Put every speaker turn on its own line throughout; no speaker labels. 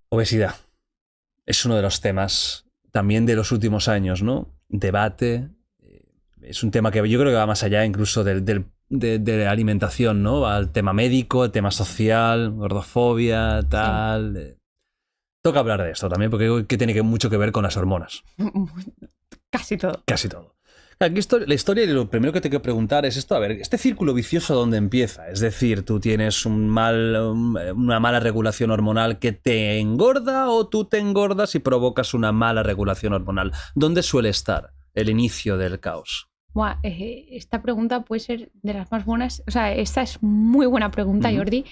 Obesidad. Es uno de los temas también de los últimos años, ¿no? Debate. Es un tema que yo creo que va más allá incluso de la alimentación, ¿no? Va al tema médico, el tema social, gordofobia, tal. Sí. Toca hablar de esto también porque creo que tiene mucho que ver con las hormonas.
Casi todo.
Casi todo. Aquí la historia, y lo primero que te quiero preguntar es esto, a ver, este círculo vicioso ¿dónde empieza? Es decir, tú tienes una mala regulación hormonal que te engorda, o tú te engordas y provocas una mala regulación hormonal. ¿Dónde suele estar el inicio del caos?
Buah, esta pregunta puede ser de las más buenas. O sea, esta es muy buena pregunta, Jordi,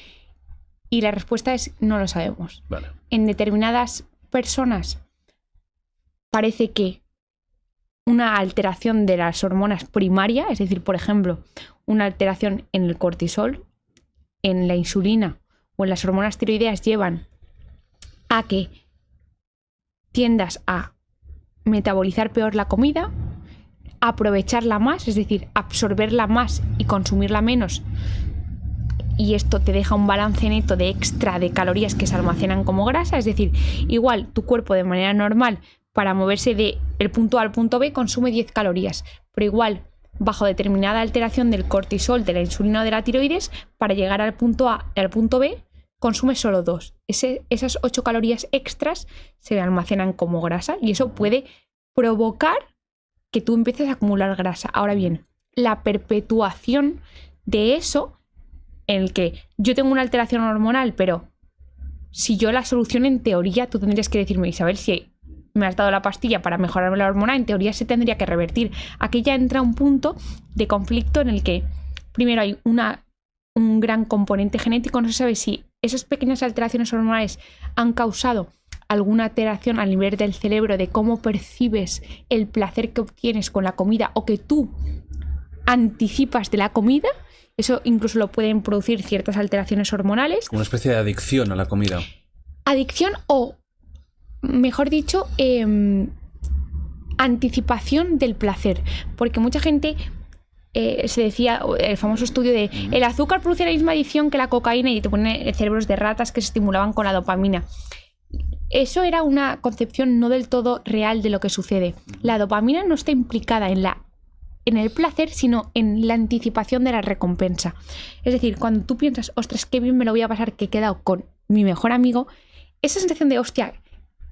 y la respuesta es no lo sabemos.
Vale.
En determinadas personas parece que una alteración de las hormonas primarias, es decir, por ejemplo, una alteración en el cortisol, en la insulina o en las hormonas tiroideas, llevan a que tiendas a metabolizar peor la comida, aprovecharla más, es decir, absorberla más y consumirla menos, y esto te deja un balance neto de extra de calorías que se almacenan como grasa. Es decir, igual tu cuerpo de manera normal para moverse del punto A al punto B consume 10 calorías, pero igual bajo determinada alteración del cortisol, de la insulina o de la tiroides, para llegar al punto A y al punto B consume solo 2. Esas 8 calorías extras se almacenan como grasa y eso puede provocar que tú empieces a acumular grasa. Ahora bien, la perpetuación de eso, en el que yo tengo una alteración hormonal, pero si yo la solución en teoría, tú tendrías que decirme, Isabel, si me has dado la pastilla para mejorarme la hormona, en teoría se tendría que revertir. Aquí ya entra un punto de conflicto en el que primero hay un gran componente genético, no se sabe si esas pequeñas alteraciones hormonales han causado alguna alteración a nivel del cerebro de cómo percibes el placer que obtienes con la comida o que tú anticipas de la comida. Eso incluso lo pueden producir ciertas alteraciones hormonales.
Una especie de adicción a la comida.
Adicción o, mejor dicho, anticipación del placer. Porque mucha gente se decía, el famoso estudio de el azúcar produce la misma adicción que la cocaína, y te ponen cerebros de ratas que se estimulaban con la dopamina. Eso era una concepción no del todo real de lo que sucede. La dopamina no está implicada en el placer, sino en la anticipación de la recompensa. Es decir, cuando tú piensas, ostras, qué bien me lo voy a pasar, que he quedado con mi mejor amigo, esa sensación de hostia,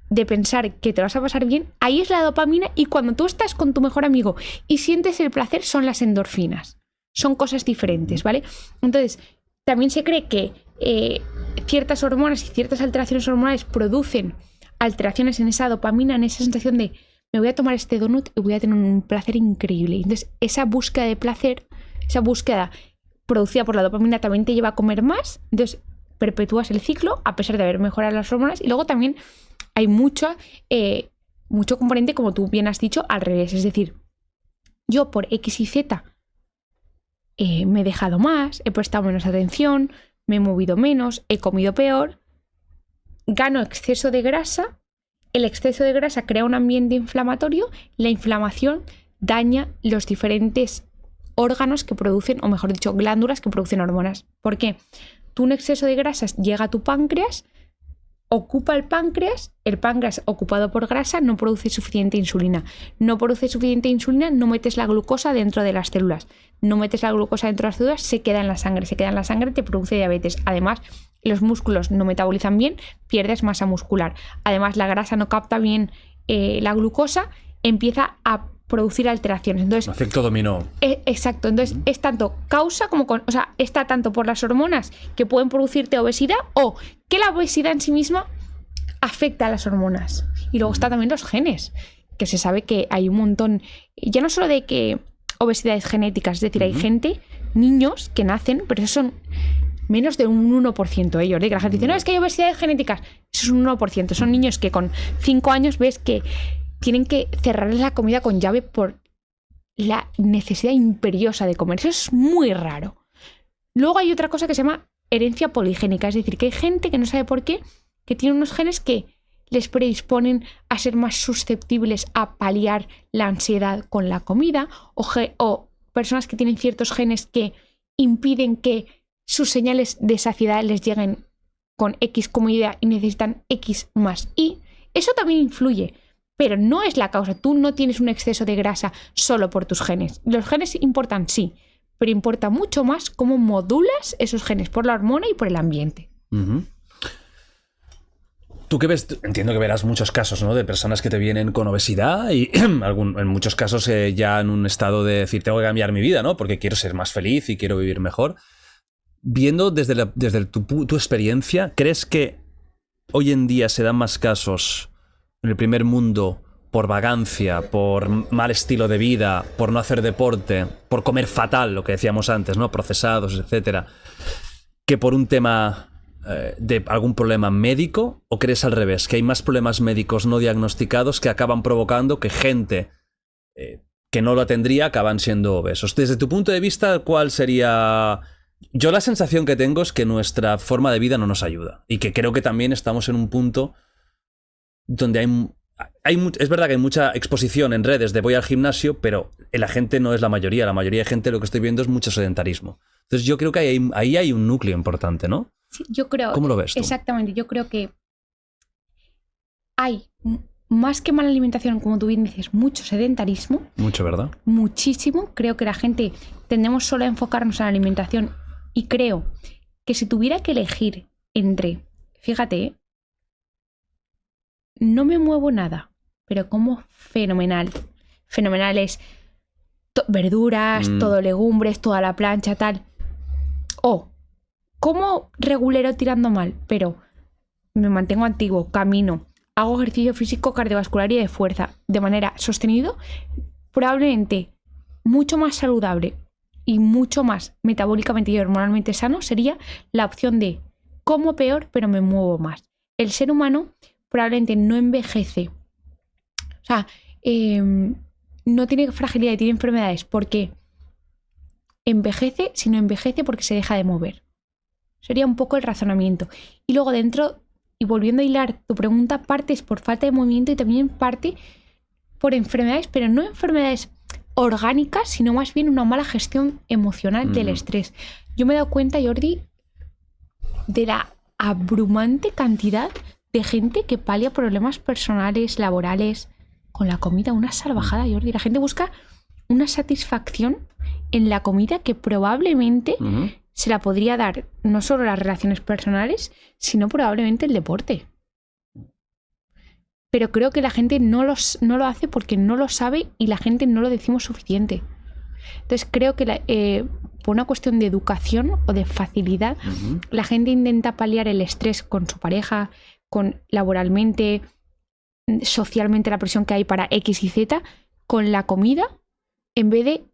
de pensar que te vas a pasar bien, ahí es la dopamina, y cuando tú estás con tu mejor amigo y sientes el placer, son las endorfinas. Son cosas diferentes, ¿vale? Entonces, también se cree que ciertas hormonas y ciertas alteraciones hormonales producen alteraciones en esa dopamina, en esa sensación de me voy a tomar este donut y voy a tener un placer increíble. Entonces, esa búsqueda de placer, esa búsqueda producida por la dopamina también te lleva a comer más. Entonces, perpetúas el ciclo a pesar de haber mejorado las hormonas. Y luego también hay mucho componente, como tú bien has dicho, al revés. Es decir, yo por X y Z me he dejado más, he prestado menos atención, me he movido menos, he comido peor, gano exceso de grasa. El exceso de grasa crea un ambiente inflamatorio, la inflamación daña los diferentes órganos que producen, o mejor dicho, glándulas que producen hormonas. ¿Por qué? Tú, un exceso de grasas llega a tu páncreas, ocupa el páncreas ocupado por grasa no produce suficiente insulina. No produce suficiente insulina, no metes la glucosa dentro de las células. No metes la glucosa dentro de las células, se queda en la sangre, te produce diabetes. Además, los músculos no metabolizan bien, pierdes masa muscular. Además, la grasa no capta bien la glucosa, empieza a producir alteraciones. Entonces,
efecto dominó.
Exacto. Entonces, es tanto causa como está tanto por las hormonas que pueden producirte obesidad, o que la obesidad en sí misma afecta a las hormonas. Y luego está también los genes, que se sabe que hay un montón, ya no solo de que obesidades genéticas, es decir, hay gente, niños que nacen, pero esos son menos de un 1%, Jordi, que la gente dice, no, es que hay obesidades genéticas. Eso es un 1%. Son niños que con 5 años ves que tienen que cerrarles la comida con llave por la necesidad imperiosa de comer. Eso es muy raro. Luego hay otra cosa que se llama herencia poligénica, es decir, que hay gente que no sabe por qué, que tiene unos genes que les predisponen a ser más susceptibles a paliar la ansiedad con la comida, o personas que tienen ciertos genes que impiden que sus señales de saciedad les lleguen con X comida y necesitan X más Y. Eso también influye, pero no es la causa. Tú no tienes un exceso de grasa solo por tus genes. Los genes importan, sí, pero importa mucho más cómo modulas esos genes por la hormona y por el ambiente.
Uh-huh. Tú que ves, entiendo que verás muchos casos, ¿no? De personas que te vienen con obesidad y en muchos casos ya en un estado de decir, tengo que cambiar mi vida, ¿no? Porque quiero ser más feliz y quiero vivir mejor. Viendo desde tu experiencia, ¿crees que hoy en día se dan más casos en el primer mundo por vagancia, por mal estilo de vida, por no hacer deporte, por comer fatal, lo que decíamos antes, ¿no? Procesados, etcétera, que por un tema de algún problema médico? ¿O crees al revés, que hay más problemas médicos no diagnosticados que acaban provocando que gente que no lo tendría acaban siendo obesos? Desde tu punto de vista, ¿cuál sería...? Yo la sensación que tengo es que nuestra forma de vida no nos ayuda y que creo que también estamos en un punto donde es verdad que hay mucha exposición en redes de voy al gimnasio, pero la gente no es la mayoría de gente lo que estoy viendo es mucho sedentarismo. Entonces yo creo que ahí hay un núcleo importante, ¿no?
Sí, yo creo.
¿Cómo lo ves tú?
Exactamente, yo creo que hay más que mala alimentación, como tú bien dices, mucho sedentarismo.
Mucho, ¿verdad?
Muchísimo. Creo que la gente tendemos solo a enfocarnos en la alimentación y creo que si tuviera que elegir entre, fíjate, no me muevo nada, pero como fenomenal. Fenomenal es verduras, todo legumbres, toda la plancha, tal. O como regulero tirando mal, pero me mantengo antiguo, camino, hago ejercicio físico, cardiovascular y de fuerza de manera sostenida, probablemente mucho más saludable y mucho más metabólicamente y hormonalmente sano sería la opción de como peor pero me muevo más. El ser humano probablemente no envejece, o sea, no tiene fragilidad y tiene enfermedades porque envejece, sino envejece porque se deja de mover. Sería un poco el razonamiento. Y luego dentro, y volviendo a hilar tu pregunta, parte es por falta de movimiento y también parte por enfermedades, pero no enfermedades orgánicas, sino más bien una mala gestión emocional del estrés. Yo me he dado cuenta, Jordi, de la abrumante cantidad de gente que palia problemas personales, laborales, con la comida. Una salvajada, Jordi. La gente busca una satisfacción en la comida que probablemente se la podría dar no solo las relaciones personales, sino probablemente el deporte. Pero creo que la gente no lo hace porque no lo sabe y la gente no lo decimos suficiente. Entonces creo que por una cuestión de educación o de facilidad, la gente intenta paliar el estrés con su pareja, con laboralmente, socialmente la presión que hay para X y Z, con la comida, en vez de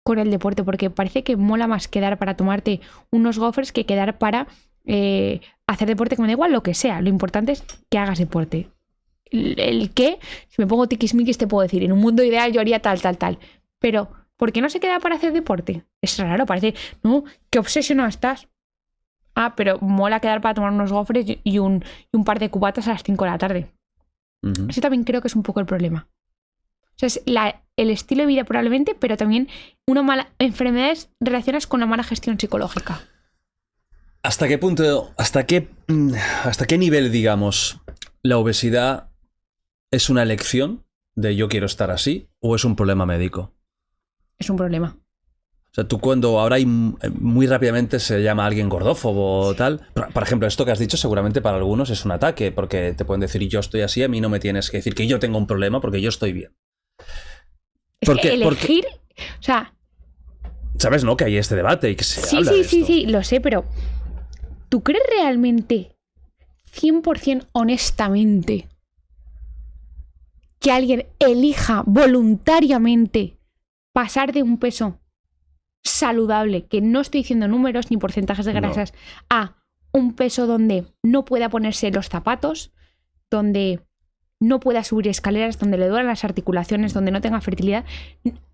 con el deporte, porque parece que mola más quedar para tomarte unos gofres que quedar para hacer deporte, que me da igual lo que sea. Lo importante es que hagas deporte. El qué, si me pongo tiquismiquis te puedo decir, en un mundo ideal yo haría tal. Pero, ¿por qué no se queda para hacer deporte? Es raro, parece, no, qué obsesionado estás. Ah, pero mola quedar para tomar unos gofres y un par de cubatas a las 5 de la tarde. Eso también creo que es un poco el problema. O sea, es el estilo de vida probablemente, pero también enfermedades relacionadas con la mala gestión psicológica.
¿Hasta qué punto, hasta qué nivel, digamos, la obesidad es una elección de yo quiero estar así o es un problema médico?
Es un problema.
O sea, tú cuando ahora muy rápidamente se llama a alguien gordófobo o tal. Por ejemplo, esto que has dicho seguramente para algunos es un ataque, porque te pueden decir yo estoy así, a mí no me tienes que decir que yo tengo un problema porque yo estoy bien.
Es que elegir, o sea...
¿Sabes, no? Que hay este debate y que se habla de esto.
Sí, lo sé, pero ¿tú crees realmente, 100% honestamente, que alguien elija voluntariamente pasar de un peso saludable, que no estoy diciendo números ni porcentajes de grasas, a un peso donde no pueda ponerse los zapatos, donde no pueda subir escaleras, donde le duelan las articulaciones, donde no tenga fertilidad?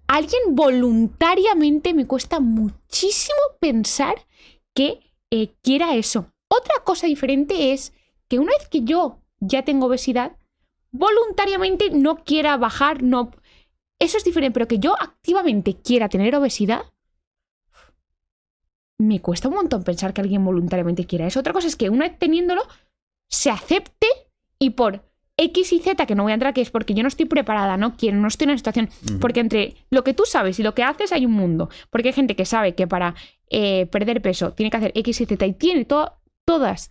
Alguien voluntariamente, me cuesta muchísimo pensar que quiera eso. Otra cosa diferente es que una vez que yo ya tengo obesidad, voluntariamente no quiera bajar, no. Eso es diferente, pero que yo activamente quiera tener obesidad, me cuesta un montón pensar que alguien voluntariamente quiera eso. Otra cosa es que una vez teniéndolo, se acepte y por X y Z, que no voy a entrar, que es porque yo no estoy preparada, no quiero, no estoy en una situación. Porque entre lo que tú sabes y lo que haces hay un mundo. Porque hay gente que sabe que para perder peso tiene que hacer X y Z y tiene todas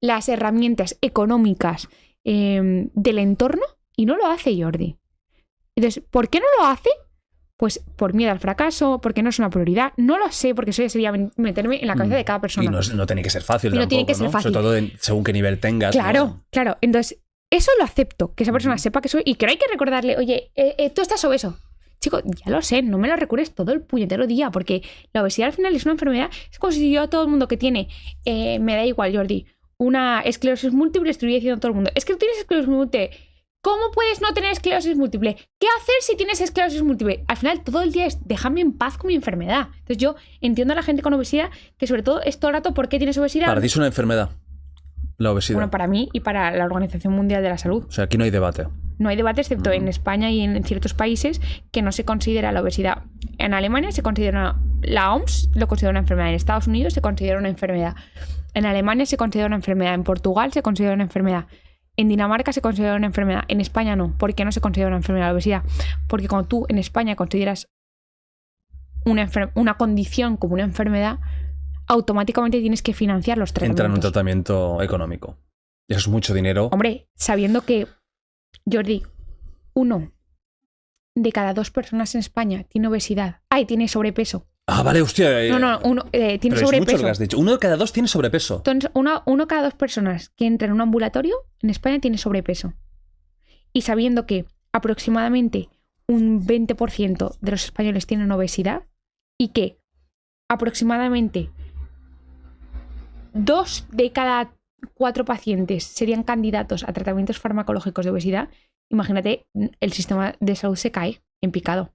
las herramientas económicas del entorno y no lo hace, Jordi. Entonces, ¿por qué no lo hace? Pues por miedo al fracaso, porque no es una prioridad. No lo sé, porque eso ya sería meterme en la cabeza de cada persona.
Y no tiene que ser fácil
Y no
tampoco,
tiene que ser fácil.
Sobre todo según qué nivel tengas.
Claro,
¿no?
claro. Entonces, eso lo acepto, que esa persona sepa que soy. Y que no hay que recordarle, oye, tú estás obeso. Chico, ya lo sé, no me lo recuerdes todo el puñetero día, porque la obesidad al final es una enfermedad. Es como si yo a todo el mundo que tiene, me da igual, Jordi, una esclerosis múltiple, estuviera diciendo a todo el mundo, es que tú tienes esclerosis múltiple. ¿Cómo puedes no tener esclerosis múltiple? ¿Qué hacer si tienes esclerosis múltiple? Al final todo el día es déjame en paz con mi enfermedad. Entonces yo entiendo a la gente con obesidad que sobre todo es todo el rato ¿por qué tienes obesidad?
Para ti es una enfermedad, la obesidad.
Bueno, para mí y para la Organización Mundial de la Salud.
O sea, aquí no hay debate.
No hay debate excepto en España y en ciertos países que no se considera la obesidad. En Alemania se considera, la OMS lo considera una enfermedad. En Estados Unidos se considera una enfermedad. En Alemania se considera una enfermedad. En Portugal se considera una enfermedad. En Dinamarca se considera una enfermedad, en España no. ¿Por qué no se considera una enfermedad la obesidad? Porque cuando tú en España consideras una condición como una enfermedad, automáticamente tienes que financiar los tratamientos.
Entra en un tratamiento económico. Y eso es mucho dinero.
Hombre, sabiendo que, Jordi, 1 de cada 2 personas en España tiene obesidad. Tiene sobrepeso.
Ah, vale, hostia.
Tiene
pero
sobrepeso.
Es mucho lo que has dicho. 1 de cada 2 tiene sobrepeso.
Entonces, uno cada 2 personas que entra en un ambulatorio en España tiene sobrepeso. Y sabiendo que aproximadamente un 20% de los españoles tienen obesidad y que aproximadamente 2 de cada 4 pacientes serían candidatos a tratamientos farmacológicos de obesidad, imagínate, el sistema de salud se cae en picado.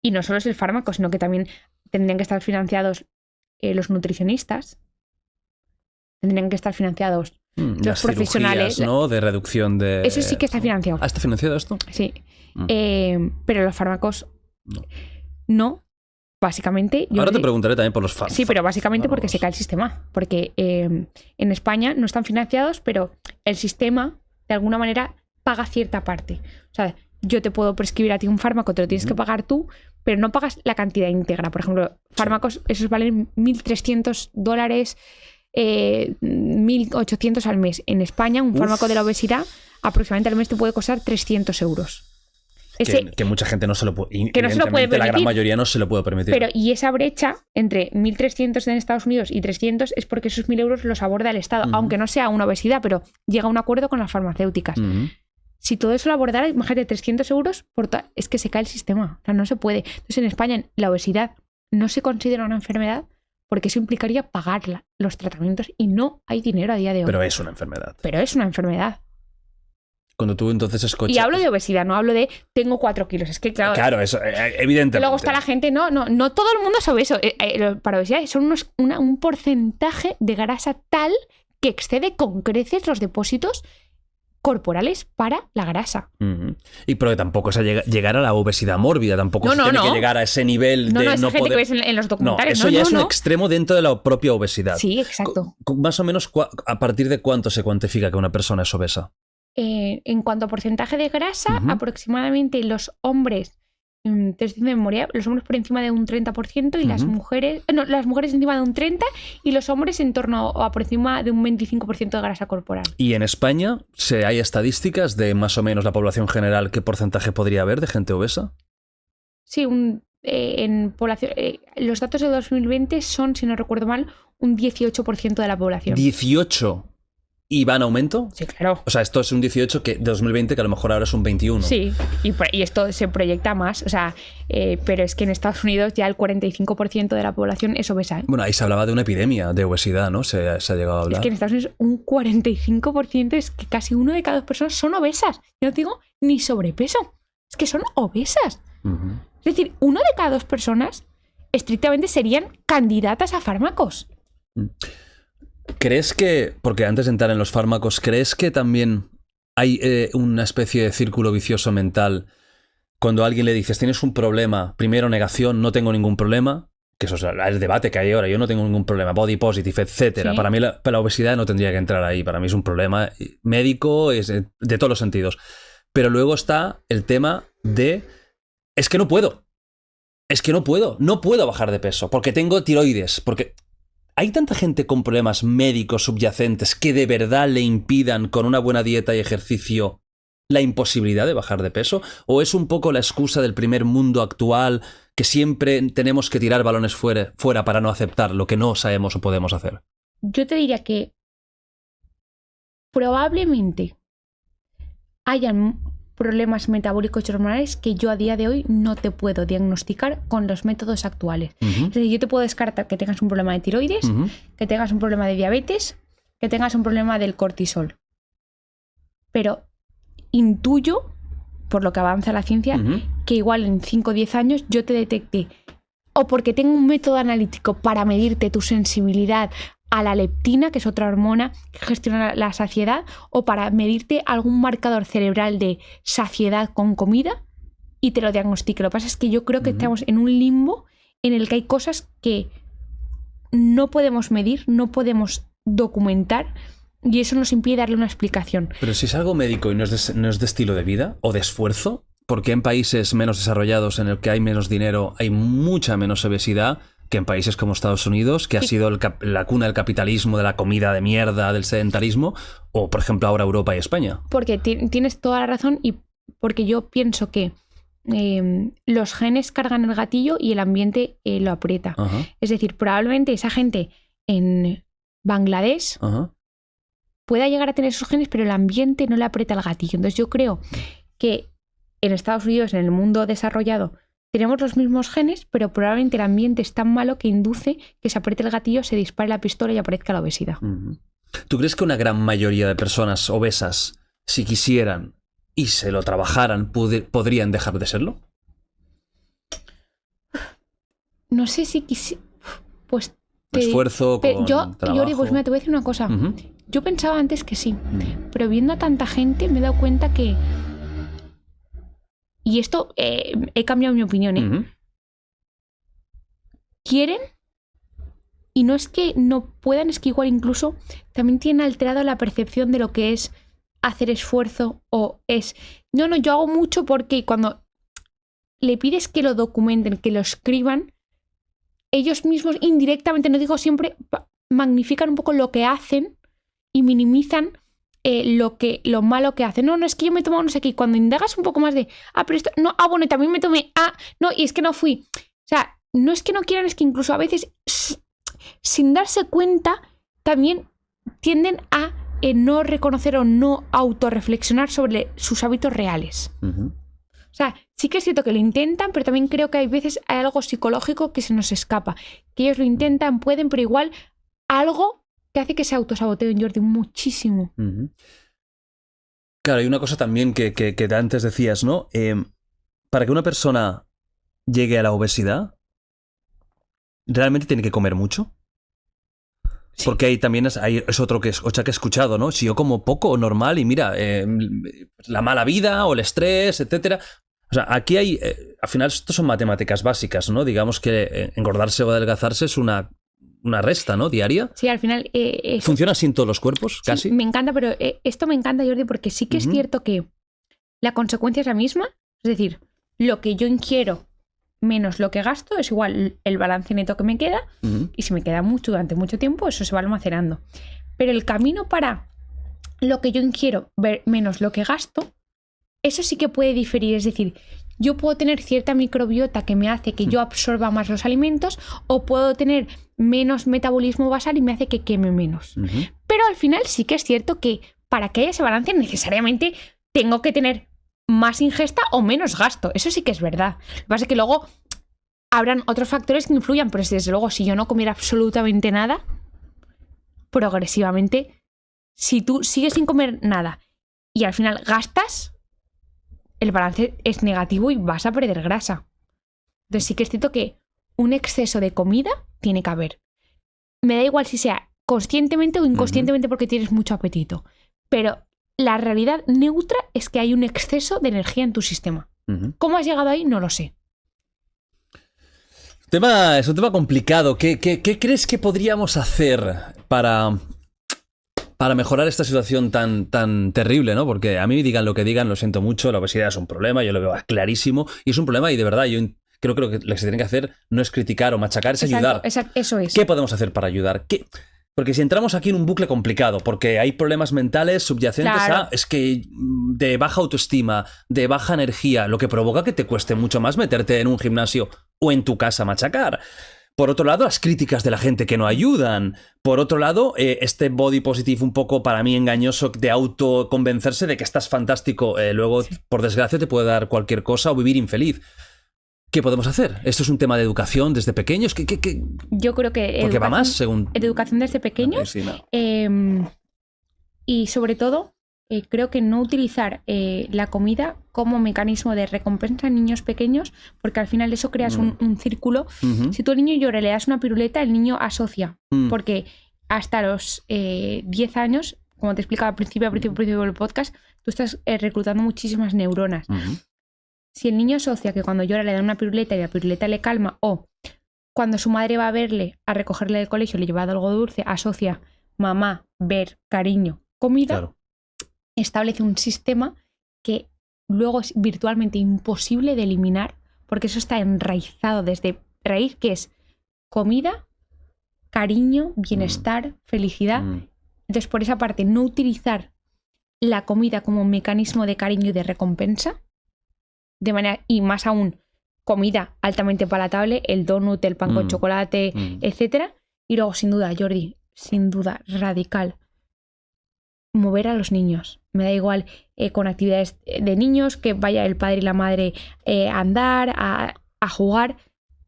Y no solo es el fármaco, sino que también tendrían que estar financiados los nutricionistas, tendrían que estar financiados los profesionales,
¿no? De reducción de...
Eso sí que está financiado.
¿Está financiado esto?
Sí. Pero los fármacos no. Básicamente...
Ahora te preguntaré también por los fármacos.
Sí, pero básicamente porque se cae el sistema. Porque en España no están financiados, pero el sistema, de alguna manera, paga cierta parte. O sea, yo te puedo prescribir a ti un fármaco, te lo tienes que pagar tú, pero no pagas la cantidad íntegra. Por ejemplo, fármacos, esos valen $1.300, 1.800 al mes. En España, un fármaco de la obesidad, aproximadamente al mes te puede costar 300 euros.
Que mucha gente no se lo puede,
que no se lo puede permitir.
La gran mayoría no se lo puede permitir.
Pero, y esa brecha entre 1.300 en Estados Unidos y 300 es porque esos 1.000 euros los aborda el Estado, aunque no sea una obesidad, pero llega a un acuerdo con las farmacéuticas. Si todo eso lo abordara, imagínate, 300 euros, es que se cae el sistema. O sea, no se puede. Entonces, en España, la obesidad no se considera una enfermedad porque eso implicaría pagar los tratamientos y no hay dinero a día de hoy.
Pero es una enfermedad.
Pero es una enfermedad.
Cuando tú entonces escuchas...
Y hablo de obesidad, no hablo de tengo 4 kilos. Es que
claro, eso, evidentemente.
Luego está la gente, no todo el mundo es obeso. Para obesidad son un porcentaje de grasa tal que excede con creces los depósitos corporales para la grasa.
Y pero tampoco es llegar a la obesidad mórbida, tampoco se tiene que llegar a ese nivel de
esa
no
gente
poder...
que ves en los documentales.
Eso ya es un extremo dentro de la propia obesidad.
Sí, exacto.
Más o menos, ¿a partir de cuánto se cuantifica que una persona es obesa?
En cuanto a porcentaje de grasa, aproximadamente los hombres, te estoy diciendo de memoria, los hombres por encima de un 30% y las mujeres encima de un 30% y los hombres en torno a por encima de un 25% de grasa corporal.
¿Y en España hay estadísticas de más o menos la población general qué porcentaje podría haber de gente obesa?
Sí, en población, los datos de 2020 son, si no recuerdo mal, un 18% de la población.
¿18%? ¿Y va en aumento?
Sí, claro.
O sea, esto es un 18 de 2020 que a lo mejor ahora es un 21.
Sí, y esto se proyecta más. O sea, pero es que en Estados Unidos ya el 45% de la población es obesa.
Bueno, ahí se hablaba de una epidemia de obesidad, ¿no? Se ha llegado a hablar.
Es que en Estados Unidos un 45% es que casi 1 de cada 2 personas son obesas. Yo no te digo ni sobrepeso. Es que son obesas. Es decir, 1 de cada 2 personas estrictamente serían candidatas a fármacos.
¿Crees que, porque antes de entrar en los fármacos, ¿crees que también hay una especie de círculo vicioso mental cuando a alguien le dices tienes un problema, primero negación, no tengo ningún problema, que eso es el debate que hay ahora. Yo no tengo ningún problema, body positive, etcétera.
Sí.
Para mí la obesidad no tendría que entrar ahí. Para mí es un problema médico, es de todos los sentidos. Pero luego está el tema de es que no puedo. No puedo bajar de peso porque tengo tiroides, porque hay tanta gente con problemas médicos subyacentes que de verdad le impidan con una buena dieta y ejercicio la imposibilidad de bajar de peso, o es un poco la excusa del primer mundo actual que siempre tenemos que tirar balones fuera para no aceptar lo que no sabemos o podemos hacer.
Yo te diría que probablemente hayan problemas metabólicos y hormonales que yo a día de hoy no te puedo diagnosticar con los métodos actuales. Es decir, yo te puedo descartar que tengas un problema de tiroides, que tengas un problema de diabetes, que tengas un problema del cortisol. Pero intuyo, por lo que avanza la ciencia, que igual en 5 o 10 años yo te detecte, o porque tengo un método analítico para medirte tu sensibilidad a la leptina, que es otra hormona que gestiona la saciedad, o para medirte algún marcador cerebral de saciedad con comida y te lo diagnostique. Lo que pasa es que yo creo que estamos en un limbo en el que hay cosas que no podemos medir, no podemos documentar, y eso nos impide darle una explicación.
Pero si es algo médico y no es de estilo de vida o de esfuerzo, porque en países menos desarrollados en el que hay menos dinero hay mucha menos obesidad que en países como Estados Unidos, que ha sido la cuna del capitalismo, de la comida de mierda, del sedentarismo, o por ejemplo ahora Europa y España.
Porque tienes toda la razón, y porque yo pienso que los genes cargan el gatillo y el ambiente lo aprieta. Es decir, probablemente esa gente en Bangladesh pueda llegar a tener esos genes, pero el ambiente no le aprieta el gatillo. Entonces yo creo que en Estados Unidos, en el mundo desarrollado, tenemos los mismos genes, pero probablemente el ambiente es tan malo que induce que se apriete el gatillo, se dispare la pistola y aparezca la obesidad.
¿Tú crees que una gran mayoría de personas obesas, si quisieran y se lo trabajaran, podrían dejar de serlo?
No sé si quisiera... Pues
esfuerzo con
yo
trabajo.
digo, pues mira, te voy a decir una cosa. Yo pensaba antes que sí, pero viendo a tanta gente me he dado cuenta que... Y esto he cambiado mi opinión, quieren, y no es que no puedan, es que igual incluso también tienen alterado la percepción de lo que es hacer esfuerzo, o es... No, yo hago mucho porque cuando le pides que lo documenten, que lo escriban, ellos mismos indirectamente, no digo siempre, magnifican un poco lo que hacen y minimizan lo malo que hacen. No, es que yo me he tomado no sé qué. Cuando indagas un poco más de, pero esto, no, bueno, también me tomé, no, y es que no fui. O sea, no es que no quieran, es que incluso a veces, sin darse cuenta, también tienden a no reconocer o no autorreflexionar sobre sus hábitos reales. O sea, sí que es cierto que lo intentan, pero también creo que hay veces hay algo psicológico que se nos escapa. Que ellos lo intentan, pueden, pero igual algo que hace que se autosaboteen, Jordi, muchísimo.
Claro, hay una cosa también que antes decías, ¿no? Para que una persona llegue a la obesidad, ¿realmente tiene que comer mucho? Sí. Porque ahí también es otro que he escuchado, ¿no? Si yo como poco o normal y mira, la mala vida o el estrés, etcétera. O sea, aquí hay, al final esto son matemáticas básicas, ¿no? Digamos que engordarse o adelgazarse es una resta, ¿no? Diaria.
Sí, al final...
¿Funciona así en todos los cuerpos? Casi.
Sí, me encanta, pero esto me encanta, Jordi, porque sí que es cierto que la consecuencia es la misma. Es decir, lo que yo ingiero menos lo que gasto es igual el balance neto que me queda, y si me queda mucho durante mucho tiempo, eso se va almacenando. Pero el camino para lo que yo ingiero menos lo que gasto, eso sí que puede diferir. Es decir, yo puedo tener cierta microbiota que me hace que yo absorba más los alimentos, o puedo tener menos metabolismo basal y me hace que queme menos. Pero al final sí que es cierto que para que haya ese balance necesariamente tengo que tener más ingesta o menos gasto. Eso sí que es verdad. Lo que pasa es que luego habrán otros factores que influyan, pero desde luego si yo no comiera absolutamente nada, progresivamente, si tú sigues sin comer nada y al final gastas, el balance es negativo y vas a perder grasa. Entonces sí que es cierto que un exceso de comida tiene que haber. Me da igual si sea conscientemente o inconscientemente porque tienes mucho apetito. Pero la realidad neutra es que hay un exceso de energía en tu sistema. ¿Cómo has llegado ahí? No lo sé.
Es un tema complicado. ¿Qué crees que podríamos hacer para mejorar esta situación tan terrible, ¿no? Porque a mí digan lo que digan, lo siento mucho, la obesidad es un problema, yo lo veo clarísimo, y es un problema y de verdad yo creo que lo que se tiene que hacer no es criticar o machacar, es ayudar.
Eso es.
¿Qué podemos hacer para ayudar? Porque si entramos aquí en un bucle complicado, porque hay problemas mentales subyacentes es que de baja autoestima, de baja energía, lo que provoca que te cueste mucho más meterte en un gimnasio o en tu casa a machacar. Por otro lado, las críticas de la gente que no ayudan. Por otro lado, este body positive un poco para mí engañoso de autoconvencerse de que estás fantástico. Luego, por desgracia, te puede dar cualquier cosa o vivir infeliz. ¿Qué podemos hacer? ¿Esto es un tema de educación desde pequeños?
Yo creo que...
Porque va más, según...
Educación desde pequeños.
Sí, no.
Y sobre todo, creo que no utilizar la comida como mecanismo de recompensa a niños pequeños, porque al final eso creas un círculo.
Uh-huh.
Si tú al niño llora y le das una piruleta, el niño asocia. Porque hasta los 10 años, como te explicaba al principio del podcast, tú estás reclutando muchísimas neuronas.
Uh-huh.
Si el niño asocia que cuando llora le dan una piruleta y la piruleta le calma, o cuando su madre va a verle, a recogerle del colegio, le lleva algo dulce, asocia mamá, ver, cariño, comida,
Claro.
establece un sistema que luego es virtualmente imposible de eliminar, porque eso está enraizado desde raíz, que es comida, cariño, bienestar, felicidad. Entonces, por esa parte, no utilizar la comida como mecanismo de cariño y de recompensa, de manera, y más aún, comida altamente palatable, el donut, el pan con chocolate, etcétera. Y luego, sin duda, Jordi, sin duda, radical, mover a los niños. Me da igual con actividades de niños, que vaya el padre y la madre a andar, a jugar.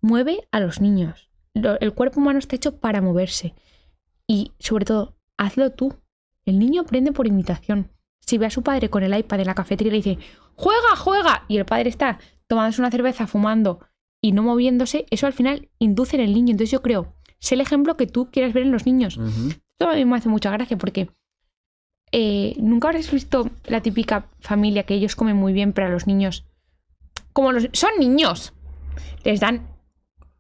Mueve a los niños. El cuerpo humano está hecho para moverse. Y, sobre todo, hazlo tú. El niño aprende por imitación. Si ve a su padre con el iPad en la cafetería y le dice ¡juega, juega! Y el padre está tomándose una cerveza, fumando y no moviéndose, eso al final induce en el niño. Entonces yo creo, sé el ejemplo que tú quieras ver en los niños.
Uh-huh.
Esto a mí me hace mucha gracia porque nunca habrás visto la típica familia que ellos comen muy bien, pero a los niños, como son niños, les dan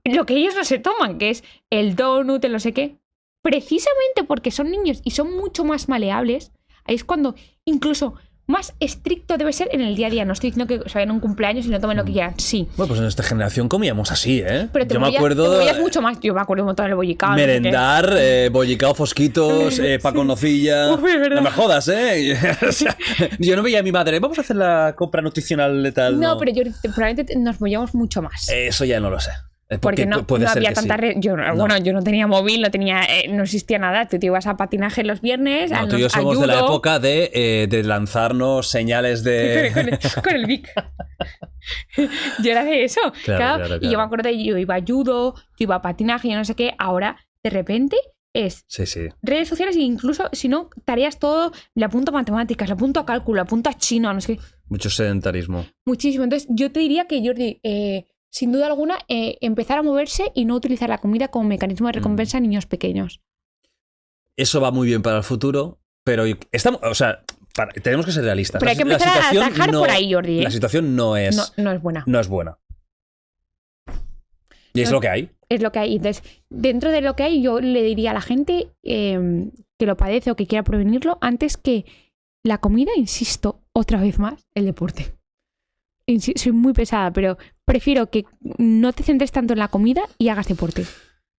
lo que ellos no se toman, que es el donut, el no sé qué. Precisamente porque son niños y son mucho más maleables, ahí es cuando incluso más estricto debe ser en el día a día. No estoy diciendo que se vayan a un cumpleaños y no tomen lo que quieran. Sí.
Bueno, pues en esta generación comíamos así, ¿eh?
Pero te movías mucho más. Yo me acuerdo un montón del bollicao.
Merendar, bollicao, fosquitos, pan con nocilla.
Uf,
no me jodas, ¿eh? O sea, yo no veía a mi madre. Vamos a hacer la compra nutricional de tal.
No, pero probablemente nos movíamos mucho más.
Eso ya no lo sé.
Porque no había tanta red. Bueno, yo no tenía móvil, no existía nada. Tú te ibas a patinaje los viernes.
No, tú y yo somos de la época de lanzarnos señales de.
con el Vic. Yo era de eso.
Claro.
Y yo me acuerdo de yo iba a judo, yo iba a patinaje, yo no sé qué. Ahora, de repente, es redes sociales e incluso, si no, tareas todo. Le apunto a matemáticas, le apunto a cálculo, le apunto a chino, no sé qué.
Mucho sedentarismo.
Muchísimo. Entonces, yo te diría que, Jordi, sin duda alguna, empezar a moverse y no utilizar la comida como mecanismo de recompensa a niños pequeños.
Eso va muy bien para el futuro, pero tenemos que ser realistas.
Pero hay que empezar a atajar por ahí, Jordi.
La situación no es
buena.
No es buena. Y es lo que hay.
Es lo que hay. Entonces, dentro de lo que hay, yo le diría a la gente que lo padece o que quiera prevenirlo, antes que la comida, insisto, otra vez más, el deporte. Soy muy pesada, pero prefiero que no te centres tanto en la comida y hagas deporte.